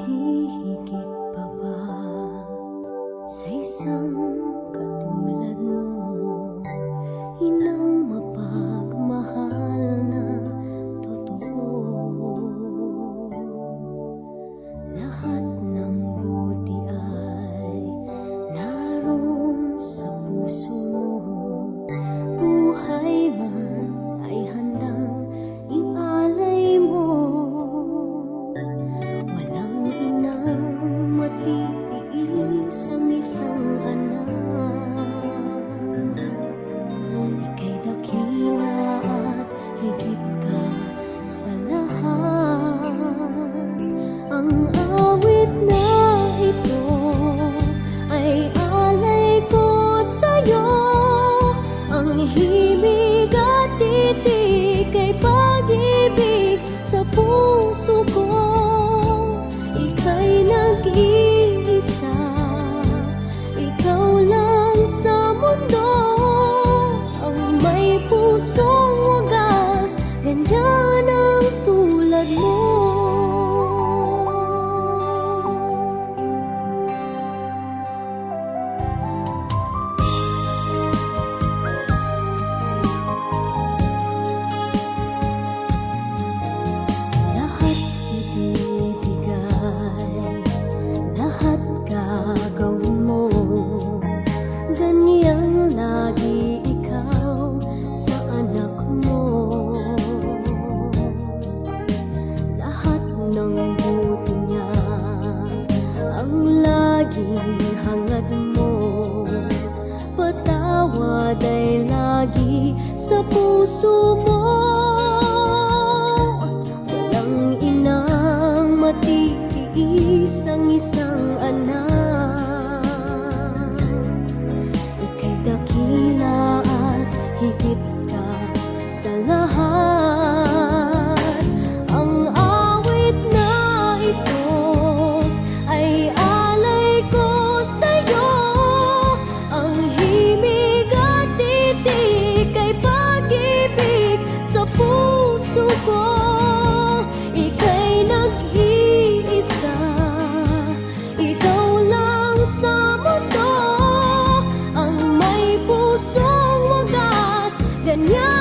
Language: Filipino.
hihigit pa ba sa isang katulad mo? Inang mapagmahal na totoo. Lahat ng buti ay naroon sa puso mo. Buhay man ay handang ialay mo. Walang inang matiis ang isang anak. Ika'y dakila at higit ka sa lahat. Ang awit na ito ay alay ko sa'yo. Ang himig at titig ay pag-ibig sa puso ko. Ika'y nag-iisa, ikaw lang sa mundo. Ang may pusong wagas, ganyan ang tulad mo. Lahat ibibigay, lahat gagawin mo. Ganyang lagi ikaw sa anak mo. Lahat ng buti niya ang laging hangad mo. Patawad ay lagi sa puso mo. Walang inang matiis ang isang anak. Ika'y dakila at higit ka sa lahat. Ang awit na ito ay alay ko sa'yo. Ang himig at titig ay pag-ibig sa puso ko. Ika'y nag-iisa, ikaw lang sa mundo. Ang may pusong wagas, ganyan